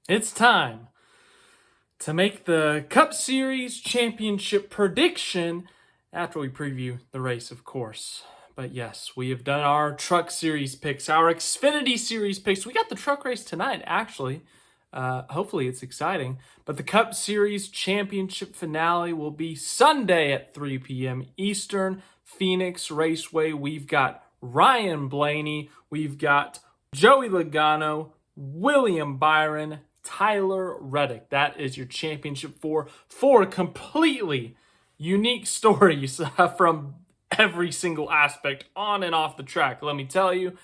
It's time to make the Cup Series championship prediction after we preview the race, of course. But yes, we have done our Truck Series picks, our Xfinity Series picks. We got the truck race tonight, actually. Hopefully it's exciting. But the Cup Series championship finale will be Sunday at 3 p.m. Eastern, Phoenix Raceway. We've got Ryan Blaney. We've got Joey Logano, William Byron, Tyler Reddick. That is your championship four completely unique stories from every single aspect on and off the track, let me tell you.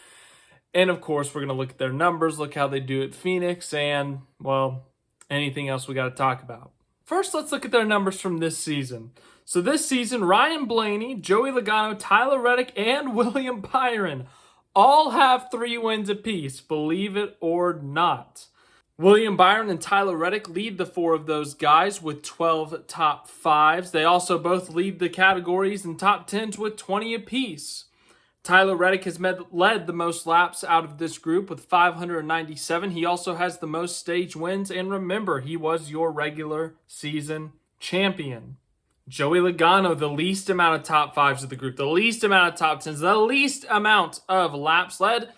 And of course, we're going to look at their numbers, look how they do at Phoenix, and, well, anything else we got to talk about. First, let's look at their numbers from this season. So this season, Ryan Blaney, Joey Logano, Tyler Reddick, and William Byron all have 3 wins apiece, believe it or not. William Byron and Tyler Reddick lead the 4 of those guys with 12 top 5s. They also both lead the categories and top 10s with 20 apiece. Tyler Reddick has led the most laps out of this group with 597. He also has the most stage wins, and remember, he was your regular season champion. Joey Logano, the least amount of top 5s of the group, the least amount of top 10s, the least amount of laps led,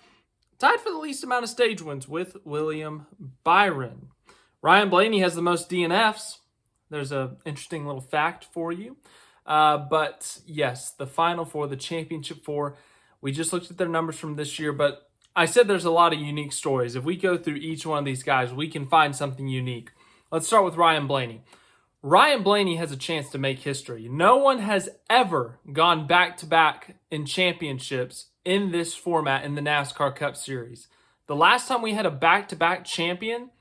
tied for the least amount of stage wins with William Byron. Ryan Blaney has the most DNFs. There's an interesting little fact for you. But yes, the final 4, the championship 4, we just looked at their numbers from this year, but I said there's a lot of unique stories. If we go through each one of these guys, we can find something unique. Let's start with Ryan Blaney. Ryan Blaney has a chance to make history. No one has ever gone back-to-back in championships in this format in the NASCAR Cup Series. The last time we had a back-to-back champion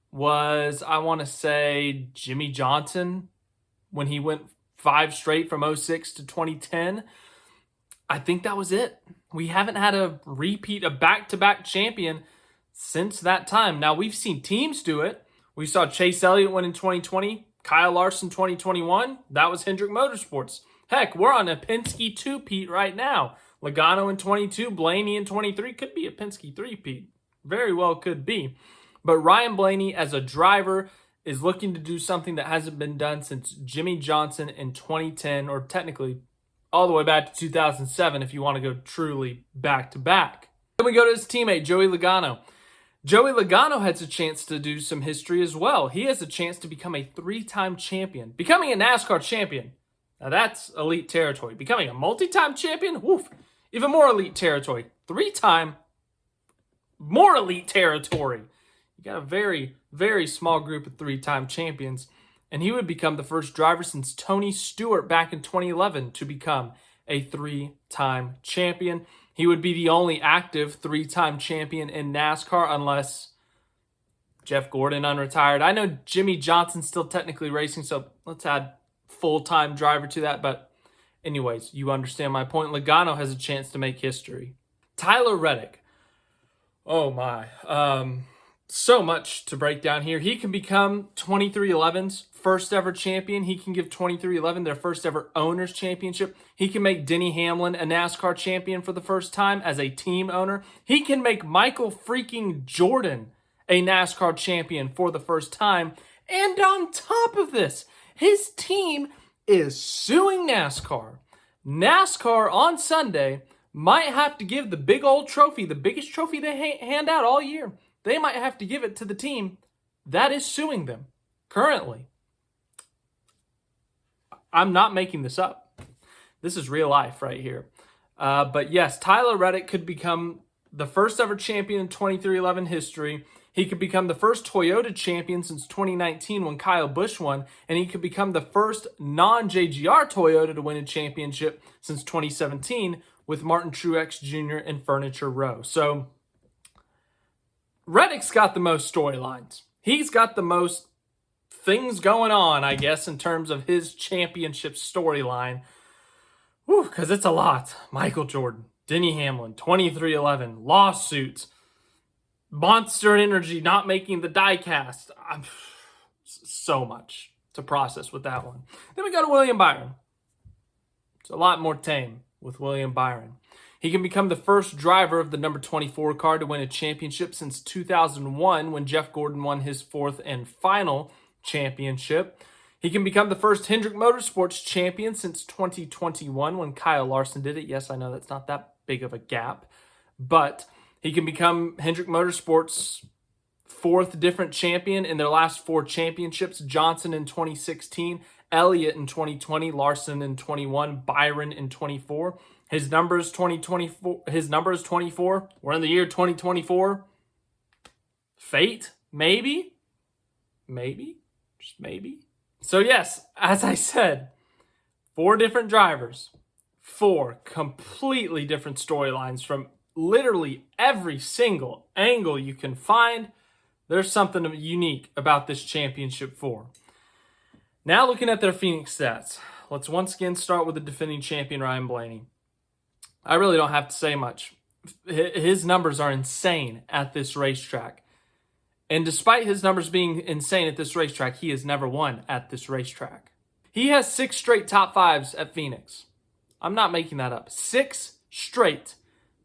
was, I want to say, Jimmie Johnson when he went 5 straight from 06 to 2010. I think that was it. We haven't had a back-to-back champion since that time. Now, we've seen teams do it. We saw Chase Elliott win in 2020, Kyle Larson 2021. That was Hendrick Motorsports. Heck, we're on a Penske 2-peat right now. Logano in 22, Blaney in 23. Could be a Penske 3-peat. Very well could be. But Ryan Blaney, as a driver, is looking to do something that hasn't been done since Jimmie Johnson in 2010, or technically all the way back to 2007 if you want to go truly back-to-back. Then we go to his teammate, Joey Logano. Joey Logano has a chance to do some history as well. He has a chance to become a 3-time champion. Becoming a NASCAR champion, now that's elite territory. Becoming a multi-time champion, woof, even more elite territory. 3-time, more elite territory. You got a very, very small group of 3-time champions. And he would become the first driver since Tony Stewart back in 2011 to become a 3-time champion. He would be the only active 3-time champion in NASCAR unless Jeff Gordon unretired. I know Jimmie Johnson's still technically racing, so let's add full-time driver to that. But anyways, you understand my point. Logano has a chance to make history. Tyler Reddick. Oh my. So much to break down here. He can become 23XI's first ever champion. He can give 23XI their first ever owner's championship. He can make Denny Hamlin a NASCAR champion for the first time as a team owner. He can make Michael freaking Jordan a NASCAR champion for the first time. And on top of this, his team is suing NASCAR. NASCAR on Sunday might have to give the big old trophy, the biggest trophy they hand out all year. They might have to give it to the team that is suing them currently. I'm not making this up. This is real life right here. But yes, Tyler Reddick could become the first ever champion in 23XI history. He could become the first Toyota champion since 2019 when Kyle Busch won. And he could become the first non-JGR Toyota to win a championship since 2017 with Martin Truex Jr. and Furniture Row. So Reddick's got the most storylines. He's got the most things going on, I guess, in terms of his championship storyline. Because it's a lot. Michael Jordan, Denny Hamlin, 23XI, lawsuits, Monster Energy not making the diecast. So much to process with that one. Then we go to William Byron. It's a lot more tame with William Byron. He can become the first driver of the number 24 car to win a championship since 2001 when Jeff Gordon won his fourth and final championship. He can become the first Hendrick Motorsports champion since 2021 when Kyle Larson did it. Yes, I know that's not that big of a gap, but he can become Hendrick Motorsports' fourth different champion in their last four championships. Johnson in 2016, Elliott in 2020, Larson in 21, Byron in 24. His number is 2024. His number is 24. We're in the year 2024. Fate? Maybe. Just maybe. So yes, as I said, 4 different drivers, 4 completely different storylines from literally every single angle you can find. There's something unique about this championship 4. Now looking at their Phoenix stats, let's once again start with the defending champion, Ryan Blaney. I really don't have to say much. His numbers are insane at this racetrack. And despite his numbers being insane at this racetrack, he has never won at this racetrack. He has 6 straight top 5s at Phoenix. I'm not making that up. 6 straight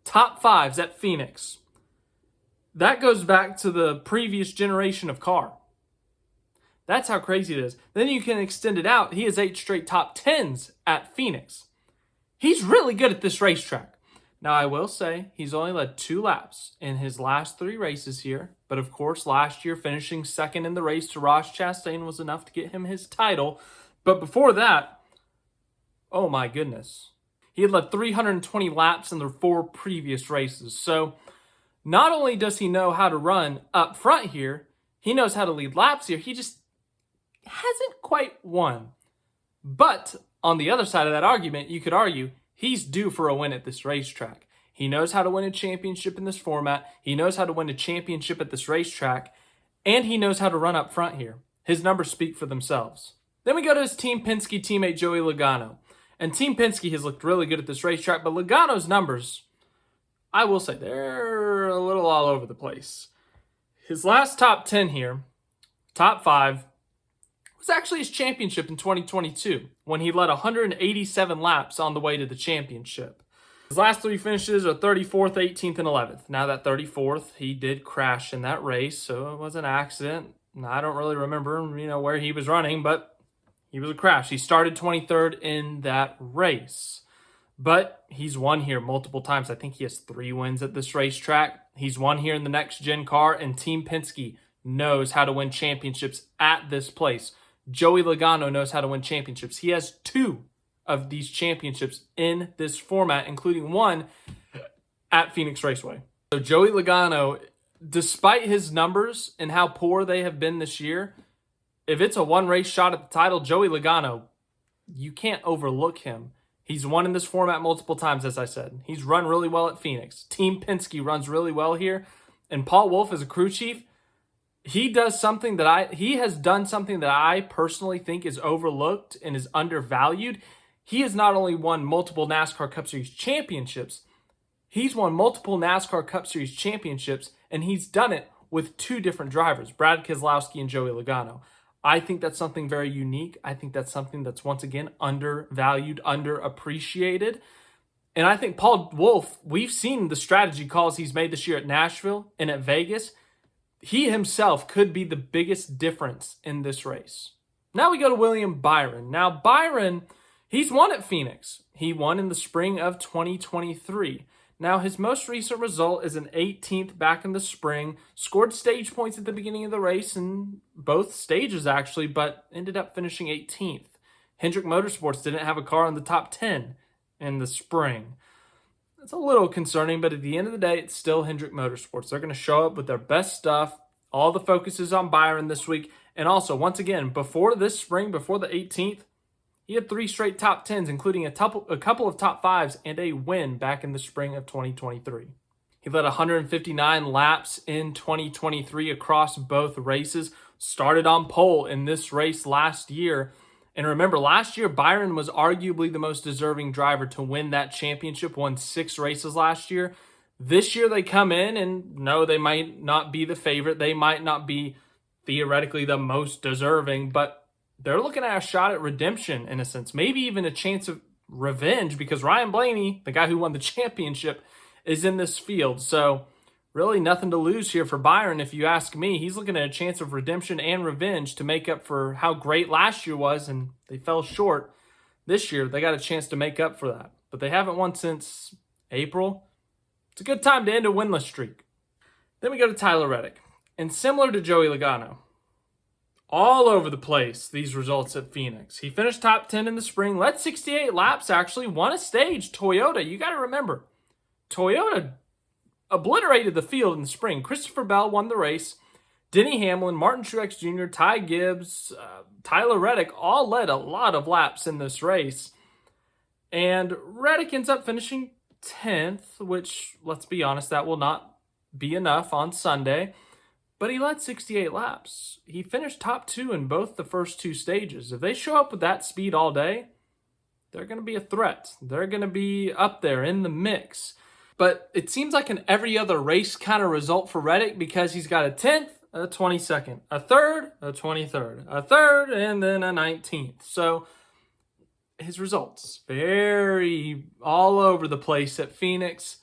top 5s at Phoenix. That goes back to the previous generation of car. That's how crazy it is. Then you can extend it out. He has 8 straight top 10s at Phoenix. He's really good at this racetrack. Now, I will say he's only led 2 laps in his last 3 races here. But of course, last year finishing second in the race to Ross Chastain was enough to get him his title. But before that, oh my goodness. He had led 320 laps in the 4 previous races. So not only does he know how to run up front here, he knows how to lead laps here. He just hasn't quite won. But on the other side of that argument, you could argue he's due for a win at this racetrack. He knows how to win a championship in this format. He knows how to win a championship at this racetrack. And he knows how to run up front here. His numbers speak for themselves. Then we go to his Team Penske teammate, Joey Logano. And Team Penske has looked really good at this racetrack, but Logano's numbers, I will say, they're a little all over the place. His last top 10 here, top 5, was actually his championship in 2022 when he led 187 laps on the way to the championship. His last 3 finishes are 34th, 18th, and 11th. Now that 34th, he did crash in that race, so it was an accident. I don't really remember, where he was running, but he was a crash. He started 23rd in that race, but he's won here multiple times. I think he has 3 wins at this racetrack. He's won here in the next-gen car, and Team Penske knows how to win championships at this place. Joey Logano knows how to win championships. He has 2 of these championships in this format, including 1 at Phoenix Raceway. So Joey Logano, despite his numbers and how poor they have been this year, if it's a 1 race shot at the title, Joey Logano, you can't overlook him. He's won in this format multiple times, as I said. He's run really well at Phoenix. Team Penske runs really well here. And Paul Wolfe, as a crew chief, he has done something that I personally think is overlooked and is undervalued. He has not only won multiple NASCAR Cup Series championships, he's won multiple NASCAR Cup Series championships, and he's done it with 2 different drivers, Brad Keselowski and Joey Logano. I think that's something very unique. I think that's something that's, once again, undervalued, underappreciated. And I think Paul Wolfe, we've seen the strategy calls he's made this year at Nashville and at Vegas. He himself could be the biggest difference in this race. Now we go to William Byron. Now Byron, he's won at Phoenix. He won in the spring of 2023. Now his most recent result is an 18th back in the spring. Scored stage points at the beginning of the race in both stages actually, but ended up finishing 18th. Hendrick Motorsports didn't have a car in the top 10 in the spring. It's a little concerning, but at the end of the day, it's still Hendrick Motorsports. They're going to show up with their best stuff. All the focus is on Byron this week. And also, once again, before this spring, before the 18th, he had 3 straight top 10s, including a couple of top 5s and a win back in the spring of 2023. He led 159 laps in 2023 across both races. Started on pole in this race last year. And remember, last year, Byron was arguably the most deserving driver to win that championship, won 6 races last year. This year, they come in and no, they might not be the favorite. They might not be theoretically the most deserving, but they're looking at a shot at redemption in a sense. Maybe even a chance of revenge because Ryan Blaney, the guy who won the championship, is in this field. So really nothing to lose here for Byron, if you ask me. He's looking at a chance of redemption and revenge to make up for how great last year was, and they fell short. This year, they got a chance to make up for that. But they haven't won since April. It's a good time to end a winless streak. Then we go to Tyler Reddick. And similar to Joey Logano, all over the place, these results at Phoenix. He finished top 10 in the spring, led 68 laps, actually, won a stage. Toyota, you got to remember, Toyota obliterated the field in the spring. Christopher Bell won the race. Denny Hamlin, Martin Truex Jr., Ty Gibbs, Tyler Reddick all led a lot of laps in this race. And Reddick ends up finishing 10th, which, let's be honest, that will not be enough on Sunday. But he led 68 laps. He finished top 2 in both the first 2 stages. If they show up with that speed all day, they're going to be a threat. They're going to be up there in the mix. But it seems like an every other race kind of result for Reddick because he's got a 10th, a 22nd, a 3rd, a 23rd, a 3rd, and then a 19th. So his results very all over the place at Phoenix.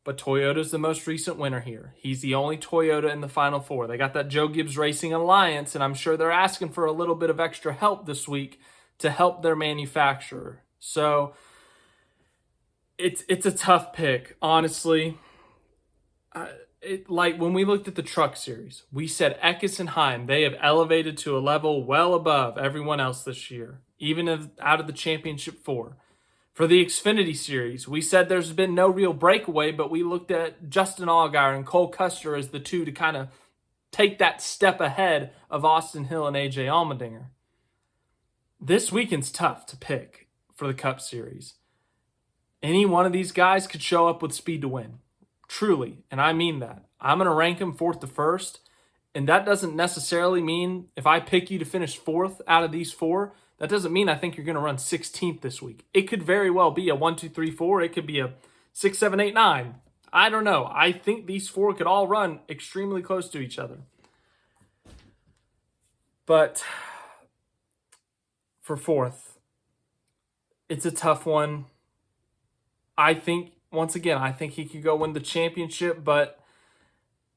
But Toyota's the most recent winner here. He's the only Toyota in the Final Four. They got that Joe Gibbs Racing Alliance, and I'm sure they're asking for a little bit of extra help this week to help their manufacturer. So it's a tough pick, honestly. Like when we looked at the Truck Series, we said Eckes and Heim, they have elevated to a level well above everyone else this year, even out of the Championship 4. For the Xfinity Series, we said there's been no real breakaway, but we looked at Justin Allgaier and Cole Custer as the two to kind of take that step ahead of Austin Hill and AJ Allmendinger. This weekend's tough to pick for the Cup Series. Any one of these guys could show up with speed to win. Truly, and I mean that. I'm going to rank them 4th to 1st, and that doesn't necessarily mean if I pick you to finish 4th out of these 4, that doesn't mean I think you're going to run 16th this week. It could very well be a 1, 2, 3, 4. It could be a 6, 7, 8, 9. I don't know. I think these 4 could all run extremely close to each other. But for 4th, it's a tough one. I think, once again, I think he could go win the championship, but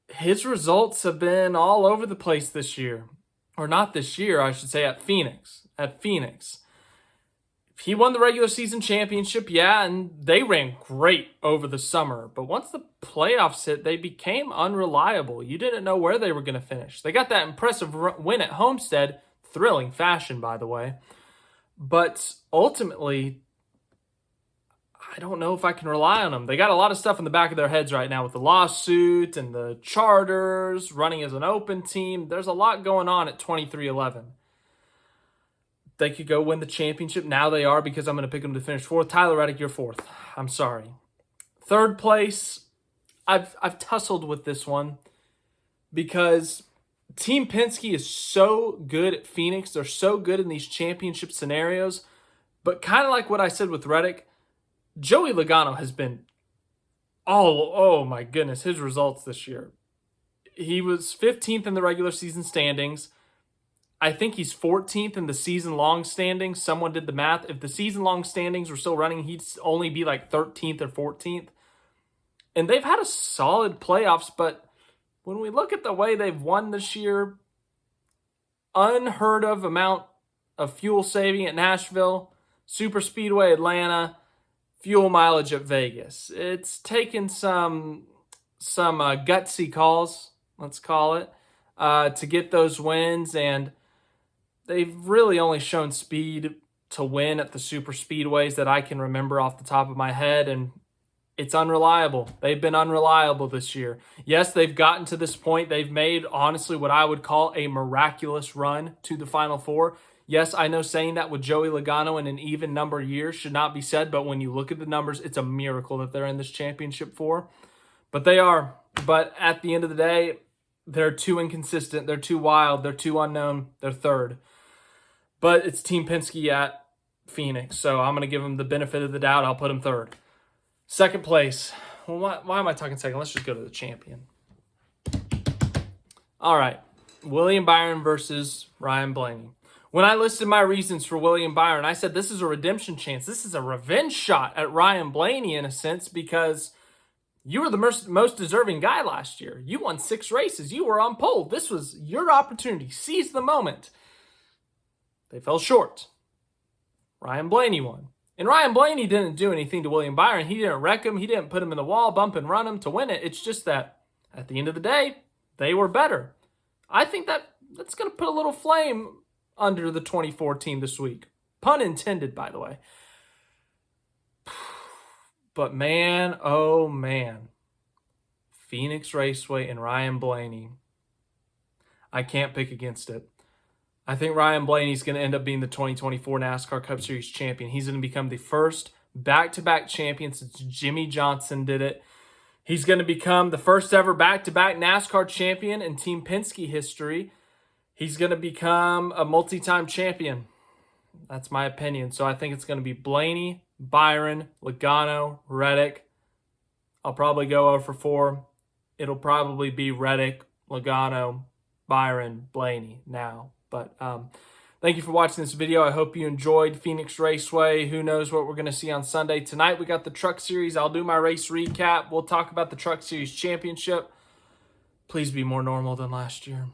his results have been all over the place this year. Or not this year, I should say, at Phoenix. He won the regular season championship, yeah, and they ran great over the summer. But once the playoffs hit, they became unreliable. You didn't know where they were going to finish. They got that impressive win at Homestead, thrilling fashion, by the way. But ultimately, I don't know if I can rely on them. They got a lot of stuff in the back of their heads right now with the lawsuit and the charters, running as an open team. There's a lot going on at 23-11. They could go win the championship. Now they are, because I'm going to pick them to finish 4th. Tyler Reddick, you're 4th. I'm sorry. 3rd place, I've tussled with this one because Team Penske is so good at Phoenix. They're so good in these championship scenarios. But kind of like what I said with Reddick, Joey Logano has been, oh my goodness, his results this year. He was 15th in the regular season standings. I think he's 14th in the season-long standings. Someone did the math. If the season-long standings were still running, he'd only be like 13th or 14th. And they've had a solid playoffs, but when we look at the way they've won this year, unheard of amount of fuel saving at Nashville, Super Speedway Atlanta, fuel mileage at Vegas. It's taken some gutsy calls, let's call it, to get those wins, and they've really only shown speed to win at the super speedways that I can remember off the top of my head, and it's unreliable. They've been unreliable this year. Yes, they've gotten to this point. They've made, honestly, what I would call a miraculous run to the Final Four. Yes, I know saying that with Joey Logano in an even number of years should not be said, but when you look at the numbers, it's a miracle that they're in this championship 4. But they are. But at the end of the day, they're too inconsistent. They're too wild. They're too unknown. They're 3rd. But it's Team Penske at Phoenix, so I'm going to give them the benefit of the doubt. I'll put them 3rd. 2nd place. Well, why am I talking 2nd? Let's just go to the champion. All right. William Byron versus Ryan Blaney. When I listed my reasons for William Byron, I said this is a redemption chance. This is a revenge shot at Ryan Blaney in a sense, because you were the most deserving guy last year. You won 6 races. You were on pole. This was your opportunity. Seize the moment. They fell short. Ryan Blaney won. And Ryan Blaney didn't do anything to William Byron. He didn't wreck him. He didn't put him in the wall, bump and run him to win it. It's just that at the end of the day, they were better. I think that's going to put a little flame under the 2014 this week. Pun intended, by the way. But man, oh man. Phoenix Raceway and Ryan Blaney. I can't pick against it. I think Ryan Blaney is going to end up being the 2024 NASCAR Cup Series champion. He's going to become the first back-to-back champion since Jimmy Johnson did it. He's going to become the first ever back-to-back NASCAR champion in Team Penske history. He's going to become a multi-time champion. That's my opinion. So I think it's going to be Blaney, Byron, Logano, Reddick. I'll probably go 0 for 4. It'll probably be Reddick, Logano, Byron, Blaney now. But thank you for watching this video. I hope you enjoyed Phoenix Raceway. Who knows what we're going to see on Sunday. Tonight we got the Truck Series. I'll do my race recap. We'll talk about the Truck Series Championship. Please be more normal than last year.